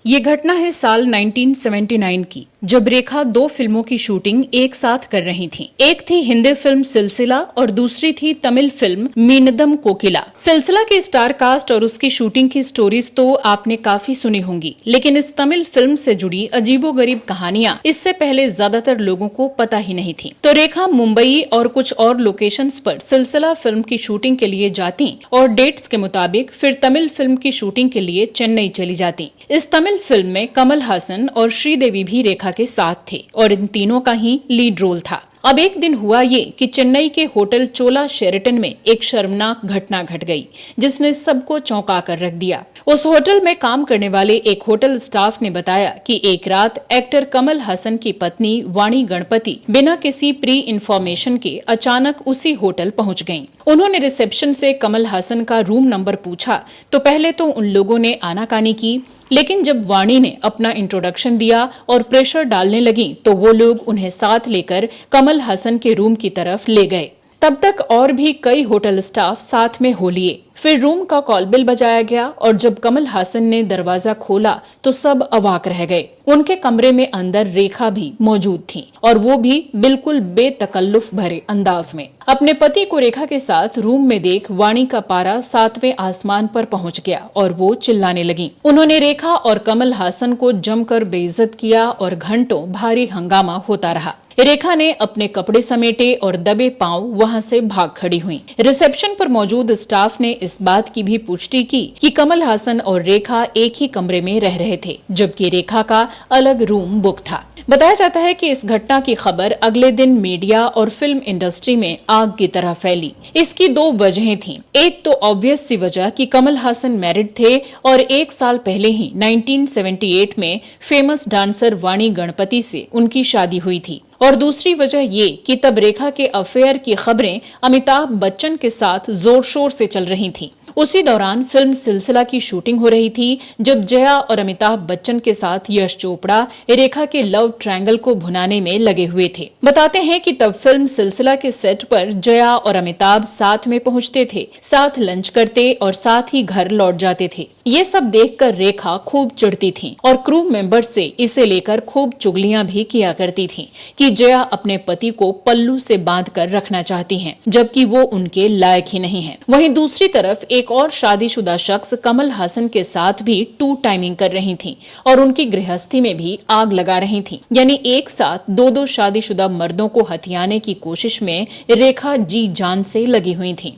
ये घटना है साल 1979 की, जब रेखा दो फिल्मों की शूटिंग एक साथ कर रही थीं। एक थी हिंदी फिल्म सिलसिला और दूसरी थी तमिल फिल्म मीनदम कोकिला। सिलसिला के स्टार कास्ट और उसकी शूटिंग की स्टोरीज तो आपने काफी सुनी होंगी, लेकिन इस तमिल फिल्म से जुड़ी अजीबोगरीब कहानियां इससे पहले ज्यादातर लोगों को पता ही नहीं थी। तो रेखा मुंबई और कुछ और लोकेशंस पर सिलसिला फिल्म की शूटिंग के लिए जाती और डेट्स के मुताबिक फिर तमिल फिल्म की शूटिंग के लिए चेन्नई चली जाती। इस तमिल फिल्म में कमल हासन और श्रीदेवी भी रेखा के साथ थे और इन तीनों का ही लीड रोल था। अब एक दिन हुआ ये कि चेन्नई के होटल चोला शेरेटन में एक शर्मनाक घटना घट गई, जिसने सबको चौंका कर रख दिया। उस होटल में काम करने वाले एक होटल स्टाफ ने बताया कि एक रात एक्टर कमल हासन की पत्नी वाणी गणपति बिना किसी प्री इंफॉर्मेशन के अचानक उसी होटल पहुंच गईं। उन्होंने रिसेप्शन से कमल हासन का रूम नंबर पूछा तो पहले तो उन लोगों ने आनाकानी की, लेकिन जब वाणी ने अपना इंट्रोडक्शन दिया और प्रेशर डालने लगी तो वो लोग उन्हें साथ लेकर कमल हासन के रूम की तरफ ले गए। तब तक और भी कई होटल स्टाफ साथ में हो लिए। फिर रूम का कॉल बिल बजाया गया और जब कमल हासन ने दरवाजा खोला तो सब अवाक रह गए। उनके कमरे में अंदर रेखा भी मौजूद थी और वो भी बिल्कुल बेतकल्लुफ भरे अंदाज में। अपने पति को रेखा के साथ रूम में देख वाणी का पारा 7वें आसमान पर पहुंच गया और वो चिल्लाने लगी। उन्होंने रेखा और कमल हासन को जमकर बेइज्जत किया और घंटों भारी हंगामा होता रहा। रेखा ने अपने कपड़े समेटे और दबे पांव वहां से भाग खड़ी हुई। रिसेप्शन पर मौजूद स्टाफ ने इस बात की भी पुष्टि की कि कमल हासन और रेखा एक ही कमरे में रह रहे थे, जबकि रेखा का अलग रूम बुक था। बताया जाता है कि इस घटना की खबर अगले दिन मीडिया और फिल्म इंडस्ट्री में आग की तरह फैली। इसकी दो वजहें थीं। एक तो ऑब्वियस सी वजह कि कमल हासन मैरिड थे और एक साल पहले ही 1978 में फेमस डांसर वाणी गणपति से उनकी शादी हुई थी, और दूसरी वजह ये कि तब रेखा के अफेयर की खबरें अमिताभ बच्चन के साथ जोर शोर से चल रही थीं। उसी दौरान फिल्म सिलसिला की शूटिंग हो रही थी, जब जया और अमिताभ बच्चन के साथ यश चोपड़ा रेखा के लव ट्रायंगल को भुनाने में लगे हुए थे। बताते हैं कि तब फिल्म सिलसिला के सेट पर जया और अमिताभ साथ में पहुंचते थे, साथ लंच करते और साथ ही घर लौट जाते थे। ये सब देखकर रेखा खूब चिढ़ती थी और क्रू मेंबर से इसे लेकर खूब चुगलियां भी किया करती थी कि जया अपने पति को पल्लू से बांध कर रखना चाहती हैं, जबकि वो उनके लायक ही नहीं है। वहीं दूसरी तरफ एक और शादीशुदा शख्स कमल हासन के साथ भी टू टाइमिंग कर रही थी और उनकी गृहस्थी में भी आग लगा रही थी। यानी एक साथ दो शादीशुदा मर्दों को हथियाने की कोशिश में रेखा जी जान से लगी हुई थी।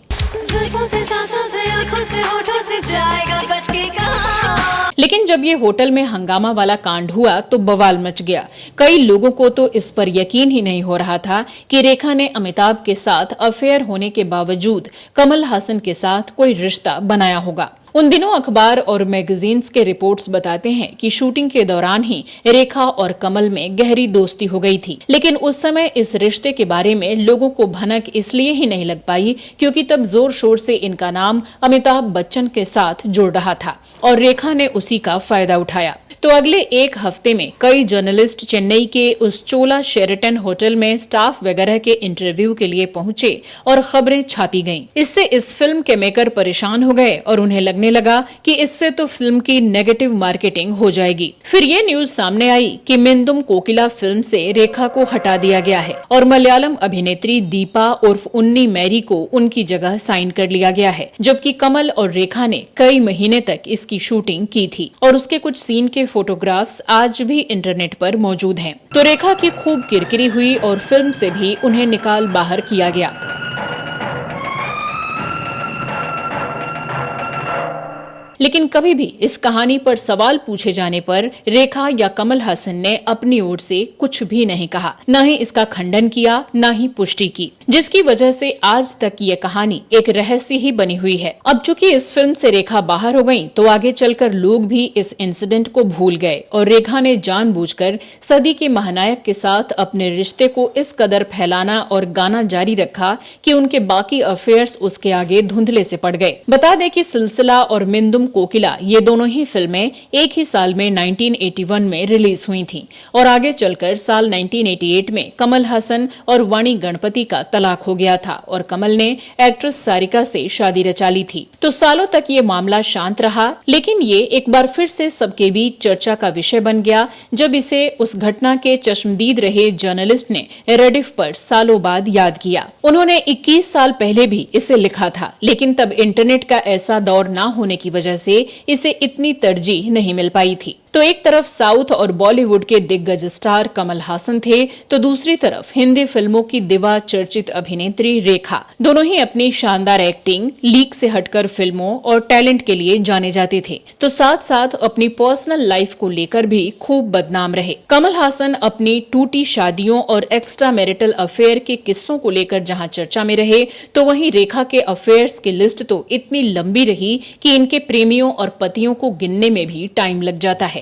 लेकिन जब ये होटल में हंगामा वाला कांड हुआ तो बवाल मच गया। कई लोगों को तो इस पर यकीन ही नहीं हो रहा था कि रेखा ने अमिताभ के साथ अफेयर होने के बावजूद कमल हासन के साथ कोई रिश्ता बनाया होगा। उन दिनों अखबार और मैगजीन्स के रिपोर्ट्स बताते हैं कि शूटिंग के दौरान ही रेखा और कमल में गहरी दोस्ती हो गई थी, लेकिन उस समय इस रिश्ते के बारे में लोगों को भनक इसलिए ही नहीं लग पाई क्योंकि तब जोर शोर से इनका नाम अमिताभ बच्चन के साथ जुड़ रहा था और रेखा ने उसी का फायदा उठाया। तो अगले एक हफ्ते में कई जर्नलिस्ट चेन्नई के उस चोला शेरेटन होटल में स्टाफ वगैरह के इंटरव्यू के लिए पहुंचे और खबरें छापी गईं। इससे इस फिल्म के मेकर परेशान हो गए और उन्हें लगने लगा कि इससे तो फिल्म की नेगेटिव मार्केटिंग हो जाएगी। फिर ये न्यूज सामने आई कि मीनदम कोकिला फिल्म से रेखा को हटा दिया गया है और मलयालम अभिनेत्री दीपा उर्फ उन्नी मैरी को उनकी जगह साइन कर लिया गया है, जबकि कमल और रेखा ने कई महीने तक इसकी शूटिंग की थी और उसके कुछ सीन के फोटोग्राफ्स आज भी इंटरनेट पर मौजूद हैं। तो रेखा की खूब किरकिरी हुई और फिल्म से भी उन्हें निकाल बाहर किया गया। लेकिन कभी भी इस कहानी पर सवाल पूछे जाने पर रेखा या कमल हासन ने अपनी ओर से कुछ भी नहीं कहा, न ही इसका खंडन किया, न ही पुष्टि की, जिसकी वजह से आज तक ये कहानी एक रहस्य ही बनी हुई है। अब चूंकि इस फिल्म से रेखा बाहर हो गई, तो आगे चलकर लोग भी इस इंसिडेंट को भूल गए और रेखा ने जानबूझकर सदी के महानायक के साथ अपने रिश्ते को इस कदर फैलाना और गाना जारी रखा कि उनके बाकी अफेयर्स उसके आगे धुंधले से पड़ गए। बता दें कि सिलसिला और मीनदम कोकिला ये दोनों ही फिल्में एक ही साल में 1981 में रिलीज हुई थीं और आगे चलकर साल 1988 में कमल हासन और वाणी गणपति का तलाक हो गया था और कमल ने एक्ट्रेस सारिका से शादी रचा ली थी। तो सालों तक ये मामला शांत रहा, लेकिन ये एक बार फिर से सबके बीच चर्चा का विषय बन गया जब इसे उस घटना के चश्मदीद रहे जर्नलिस्ट ने रेडिफ पर सालों बाद याद किया। उन्होंने 21 साल पहले भी इसे लिखा था, लेकिन तब इंटरनेट का ऐसा दौर न होने की वजह से इसे इतनी तरजीह नहीं मिल पाई थी। तो एक तरफ साउथ और बॉलीवुड के दिग्गज स्टार कमल हासन थे, तो दूसरी तरफ हिंदी फिल्मों की दिवा चर्चित अभिनेत्री रेखा। दोनों ही अपनी शानदार एक्टिंग, लीक से हटकर फिल्मों और टैलेंट के लिए जाने जाते थे, तो साथ साथ अपनी पर्सनल लाइफ को लेकर भी खूब बदनाम रहे। कमल हासन अपनी टूटी शादियों और एक्स्ट्रा मैरिटल अफेयर के किस्सों को लेकर जहां चर्चा में रहे, तो वहीं रेखा के अफेयर्स की लिस्ट तो इतनी लंबी रही कि इनके प्रेमियों और पतियों को गिनने में भी टाइम लग जाता है।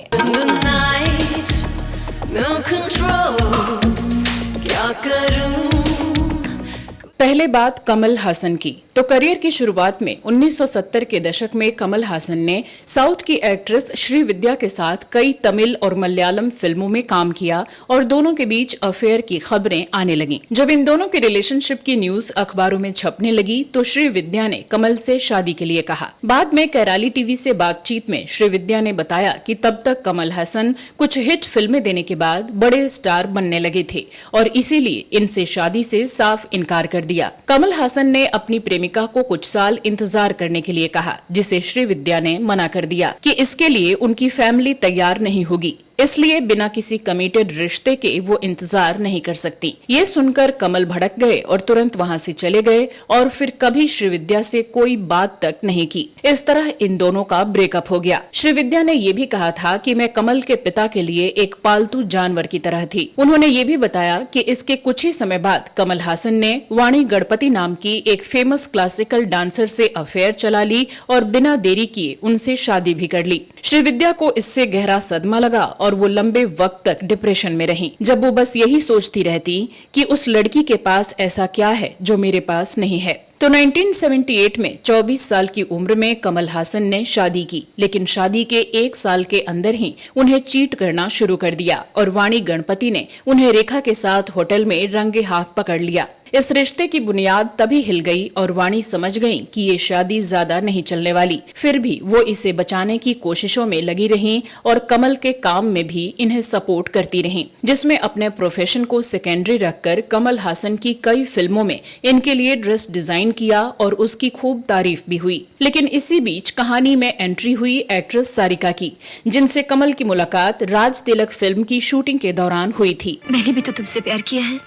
पहले बात कमल हासन की, तो करियर की शुरुआत में 1970 के दशक में कमल हासन ने साउथ की एक्ट्रेस श्रीविद्या के साथ कई तमिल और मलयालम फिल्मों में काम किया और दोनों के बीच अफेयर की खबरें आने लगीं। जब इन दोनों के रिलेशनशिप की न्यूज अखबारों में छपने लगी तो श्रीविद्या ने कमल से शादी के लिए कहा। बाद में कैराली टीवी से बातचीत में श्रीविद्या ने बताया कि तब तक कमल हासन कुछ हिट फिल्में देने के बाद बड़े स्टार बनने लगे थे और इसीलिए इनसे शादी से साफ इनकार कर दिया। कमल हासन ने अपनी प्रेमिका को कुछ साल इंतजार करने के लिए कहा, जिसे श्रीविद्या ने मना कर दिया कि इसके लिए उनकी फैमिली तैयार नहीं होगी, इसलिए बिना किसी कमिटेड रिश्ते के वो इंतजार नहीं कर सकती। ये सुनकर कमल भड़क गए और तुरंत वहाँ से चले गए और फिर कभी श्रीविद्या से कोई बात तक नहीं की। इस तरह इन दोनों का ब्रेकअप हो गया। श्रीविद्या ने ये भी कहा था कि मैं कमल के पिता के लिए एक पालतू जानवर की तरह थी। उन्होंने ये भी बताया कि इसके कुछ ही समय बाद कमल हासन ने वाणी गणपति नाम की एक फेमस क्लासिकल डांसर से अफेयर चला ली और बिना देरी किए उनसे शादी भी कर ली। श्रीविद्या को इससे गहरा सदमा लगा और वो लंबे वक्त तक डिप्रेशन में रही, जब वो बस यही सोचती रहती कि उस लड़की के पास ऐसा क्या है जो मेरे पास नहीं है। तो 1978 में 24 साल की उम्र में कमल हासन ने शादी की, लेकिन शादी के एक साल के अंदर ही उन्हें चीट करना शुरू कर दिया और वाणी गणपति ने उन्हें रेखा के साथ होटल में रंगे हाथ पकड़ लिया। इस रिश्ते की बुनियाद तभी हिल गई और वाणी समझ गई कि ये शादी ज्यादा नहीं चलने वाली। फिर भी वो इसे बचाने की कोशिशों में लगी रहीं और कमल के काम में भी इन्हें सपोर्ट करती रहीं, जिसमें अपने प्रोफेशन को सेकेंडरी रखकर कमल हासन की कई फिल्मों में इनके लिए ड्रेस डिजाइन किया और उसकी खूब तारीफ भी हुई। लेकिन इसी बीच कहानी में एंट्री हुई एक्ट्रेस सारिका की, जिनसे कमल की मुलाकात राज तिलक फिल्म की शूटिंग के दौरान हुई थी। मैंने भी तो तुमसे प्यार किया है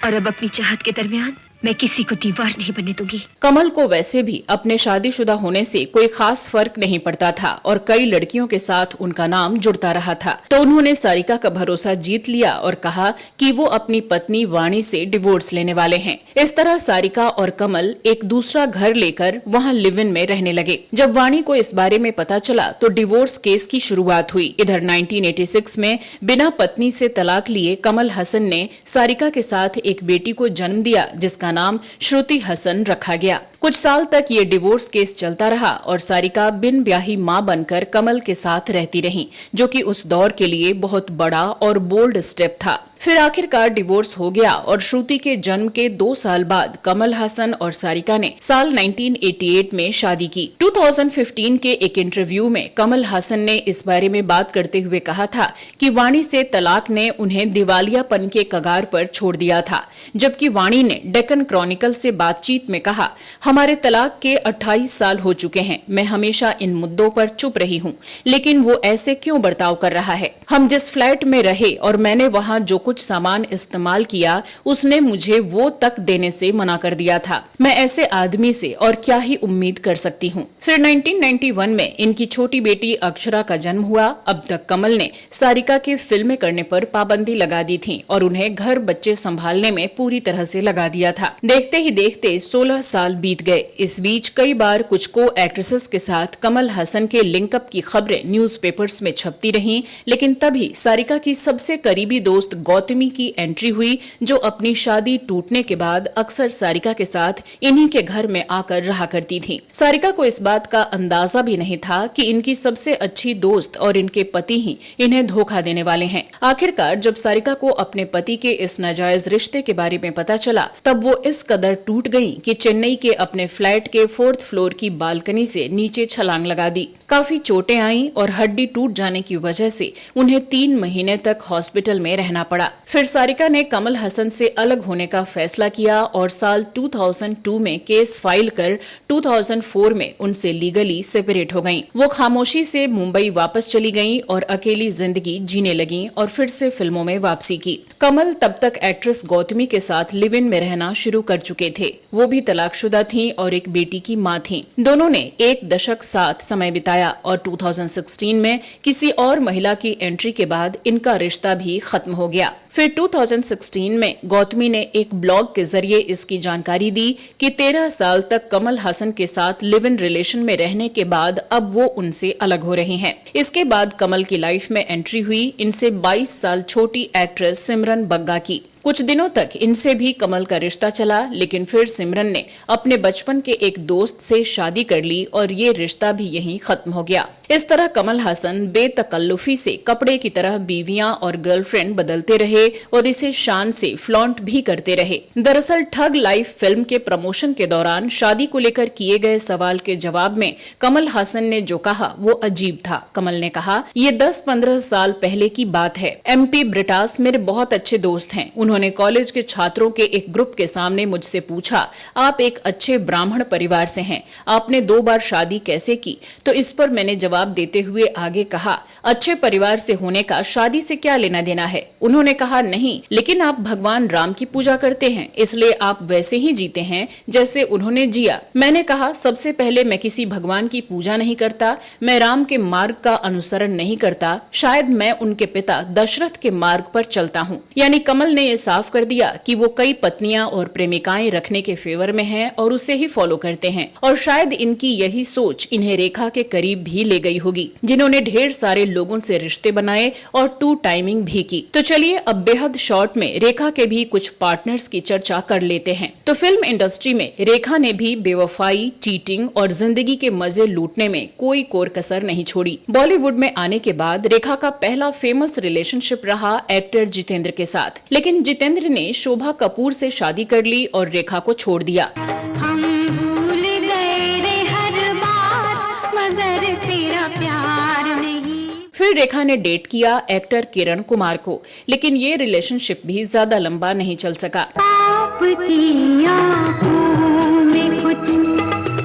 और अब अपनी चाहत के दरमियान मैं किसी को दीवार नहीं बनने दूंगी। कमल को वैसे भी अपने शादीशुदा होने से कोई खास फर्क नहीं पड़ता था और कई लड़कियों के साथ उनका नाम जुड़ता रहा था, तो उन्होंने सारिका का भरोसा जीत लिया और कहा कि वो अपनी पत्नी वाणी से डिवोर्स लेने वाले हैं। इस तरह सारिका और कमल एक दूसरा घर लेकर वहाँ लिव इन में रहने लगे। जब वाणी को इस बारे में पता चला तो डिवोर्स केस की शुरुआत हुई। इधर 1986 में बिना पत्नी से तलाक लिए कमल हसन ने सारिका के साथ एक बेटी को जन्म दिया, जिसका नाम श्रुति हसन रखा गया। कुछ साल तक ये डिवोर्स केस चलता रहा और सारिका बिन ब्याही मां बनकर कमल के साथ रहती रही, जो कि उस दौर के लिए बहुत बड़ा और बोल्ड स्टेप था। फिर आखिरकार डिवोर्स हो गया और श्रुति के जन्म के 2 साल बाद कमल हासन और सारिका ने साल 1988 में शादी की। 2015 के एक इंटरव्यू में कमल हासन ने इस बारे में बात करते हुए कहा था कि वाणी से तलाक ने उन्हें दिवालियापन के कगार पर छोड़ दिया था, जबकि वाणी ने डेक्कन क्रॉनिकल से बातचीत में कहा, हमारे तलाक के 28 साल हो चुके हैं, मैं हमेशा इन मुद्दों पर चुप रही हूँ, लेकिन वो ऐसे क्यों बर्ताव कर रहा है। हम जिस फ्लैट में रहे और मैंने वहाँ जो कुछ सामान इस्तेमाल किया उसने मुझे वो तक देने से मना कर दिया था। मैं ऐसे आदमी से और क्या ही उम्मीद कर सकती हूँ। फिर 1991 में इनकी छोटी बेटी अक्षरा का जन्म हुआ। अब तक कमल ने सारिका के फिल्में करने पर पाबंदी लगा दी थी और उन्हें घर बच्चे संभालने में पूरी तरह से लगा दिया था। देखते ही देखते 16 साल बीत बीत गए। इस बीच कई बार कुछ को एक्ट्रेसेस के साथ कमल हसन के लिंकअप की खबरें न्यूज़पेपर्स में छपती रहीं, लेकिन तभी सारिका की सबसे करीबी दोस्त गौतमी की एंट्री हुई, जो अपनी शादी टूटने के बाद अक्सर सारिका के साथ इन्हीं के घर में आकर रहा करती थी। सारिका को इस बात का अंदाजा भी नहीं था कि इनकी सबसे अच्छी दोस्त और इनके पति ही इन्हें धोखा देने वाले हैं। आखिरकार जब सारिका को अपने पति के इस नाजायज रिश्ते के बारे में पता चला, तब वो इस कदर टूट गई कि चेन्नई के अपने फ्लैट के 4th फ्लोर की बालकनी से नीचे छलांग लगा दी। काफी चोटें आईं और हड्डी टूट जाने की वजह से उन्हें 3 महीने तक हॉस्पिटल में रहना पड़ा। फिर सारिका ने कमल हसन से अलग होने का फैसला किया और साल 2002 में केस फाइल कर 2004 में उनसे लीगली सेपरेट हो गईं। वो खामोशी से मुंबई वापस चली गईं और अकेली जिंदगी जीने लगीं और फिर से फिल्मों में वापसी की। कमल तब तक एक्ट्रेस गौतमी के साथ लिव इन में रहना शुरू कर चुके थे। वो भी तलाकशुदा थीं और एक बेटी की मां थीं। दोनों ने 1 दशक साथ समय बिताया और 2016 में किसी और महिला की एंट्री के बाद इनका रिश्ता भी खत्म हो गया। फिर 2016 में गौतमी ने एक ब्लॉग के जरिए इसकी जानकारी दी कि 13 साल तक कमल हसन के साथ लिव इन रिलेशन में रहने के बाद अब वो उनसे अलग हो रही हैं। इसके बाद कमल की लाइफ में एंट्री हुई इनसे 22 साल छोटी एक्ट्रेस सिमरन बग्गा की। कुछ दिनों तक इनसे भी कमल का रिश्ता चला, लेकिन फिर सिमरन ने अपने बचपन के एक दोस्त से शादी कर ली और ये रिश्ता भी यहीं खत्म हो गया। इस तरह कमल हसन बेतकल्लुफी से कपड़े की तरह बीवियां और गर्लफ्रेंड बदलते रहे और इसे शान से फ्लॉन्ट भी करते रहे। दरअसल ठग लाइफ फिल्म के प्रमोशन के दौरान शादी को लेकर किए गए सवाल के जवाब में कमल हसन ने जो कहा वो अजीब था। कमल ने कहा, ये 10-15 साल पहले की बात है। MP ब्रिटास मेरे बहुत अच्छे दोस्त हैं। उन्होंने कॉलेज के छात्रों के एक ग्रुप के सामने मुझसे पूछा, आप एक अच्छे ब्राह्मण परिवार से हैं, आपने 2 बार शादी कैसे की? तो इस पर मैंने जवाब देते हुए आगे कहा, अच्छे परिवार से होने का शादी से क्या लेना देना है? उन्होंने कहा, नहीं, लेकिन आप भगवान राम की पूजा करते हैं, इसलिए आप वैसे ही जीते हैं जैसे उन्होंने जिया। मैंने कहा, सबसे पहले मैं किसी भगवान की पूजा नहीं करता, मैं राम के मार्ग का अनुसरण नहीं करता, शायद मैं उनके पिता दशरथ के मार्ग पर चलता हूँ। यानी कमल ने साफ कर दिया कि वो कई पत्नियां और प्रेमिकाएं रखने के फेवर में हैं और उसे ही फॉलो करते हैं। और शायद इनकी यही सोच इन्हें रेखा के करीब भी ले गई होगी, जिन्होंने ढेर सारे लोगों से रिश्ते बनाए और 2 टाइमिंग भी की। तो चलिए अब बेहद शॉर्ट में रेखा के भी कुछ पार्टनर्स की चर्चा कर लेते हैं। तो फिल्म इंडस्ट्री में रेखा ने भी बेवफाई, चीटिंग और जिंदगी के मजे लूटने में कोई कोर कसर नहीं छोड़ी। बॉलीवुड में आने के बाद रेखा का पहला फेमस रिलेशनशिप रहा एक्टर जितेंद्र के साथ, लेकिन जितेंद्र ने शोभा कपूर से शादी कर ली और रेखा को छोड़ दिया। हम भूल गए रे हर बात, मगर तेरा प्यार नहीं। फिर रेखा ने डेट किया एक्टर किरण कुमार को, लेकिन ये रिलेशनशिप भी ज्यादा लंबा नहीं चल सका। आपकी आँखों में कुछ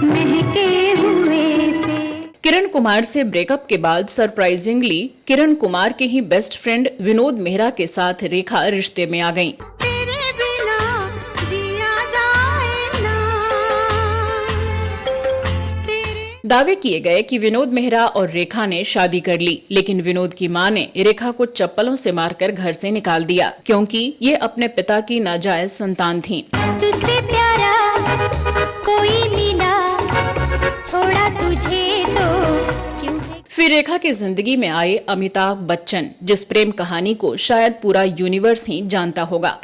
महके हुए थे। किरण कुमार से ब्रेकअप के बाद सरप्राइजिंगली किरण कुमार के ही बेस्ट फ्रेंड विनोद मेहरा के साथ रेखा रिश्ते में आ गईं। तेरे बिना जिया जाए ना। दावे किए गए कि विनोद मेहरा और रेखा ने शादी कर ली, लेकिन विनोद की मां ने रेखा को चप्पलों से मारकर घर से निकाल दिया, क्योंकि ये अपने पिता की नाजायज संतान थीं। तुझसे प्यारा कोई मिला, छोड़ा तुझे तो क्यों है? फिर रेखा की जिंदगी में आए अमिताभ बच्चन, जिस प्रेम कहानी को शायद पूरा यूनिवर्स ही जानता होगा।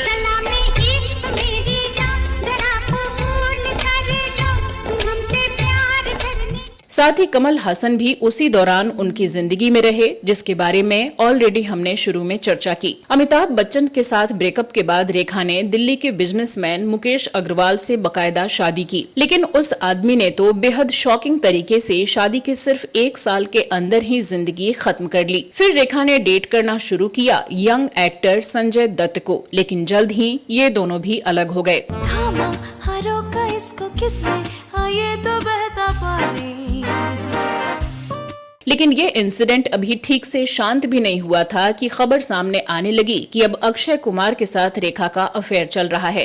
साथ ही कमल हसन भी उसी दौरान उनकी जिंदगी में रहे, जिसके बारे में ऑलरेडी हमने शुरू में चर्चा की। अमिताभ बच्चन के साथ ब्रेकअप के बाद रेखा ने दिल्ली के बिजनेसमैन मुकेश अग्रवाल से बकायदा शादी की, लेकिन उस आदमी ने तो बेहद शॉकिंग तरीके से शादी के सिर्फ 1 साल के अंदर ही जिंदगी खत्म कर ली। फिर रेखा ने डेट करना शुरू किया यंग एक्टर संजय दत्त को, लेकिन जल्द ही ये दोनों भी अलग हो गए। लेकिन ये इंसिडेंट अभी ठीक से शांत भी नहीं हुआ था कि खबर सामने आने लगी कि अब अक्षय कुमार के साथ रेखा का अफेयर चल रहा है।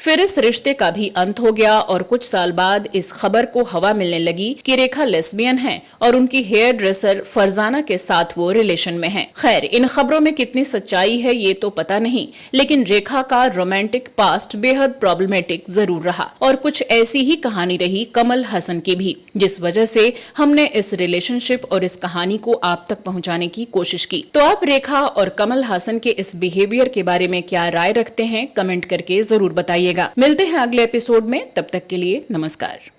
फिर इस रिश्ते का भी अंत हो गया और कुछ साल बाद इस खबर को हवा मिलने लगी कि रेखा लेस्बियन है और उनकी हेयर ड्रेसर फरजाना के साथ वो रिलेशन में है। खैर, इन खबरों में कितनी सच्चाई है ये तो पता नहीं, लेकिन रेखा का रोमांटिक पास्ट बेहद प्रॉब्लमेटिक जरूर रहा और कुछ ऐसी ही कहानी रही कमल हसन की भी, जिस वजह से हमने इस रिलेशनशिप और इस कहानी को आप तक पहुंचाने की कोशिश की। तो आप रेखा और कमल हसन के इस बिहेवियर के बारे में क्या राय रखते हैं, कमेंट करके जरूर बताइएगा। मिलते हैं अगले एपिसोड में, तब तक के लिए नमस्कार।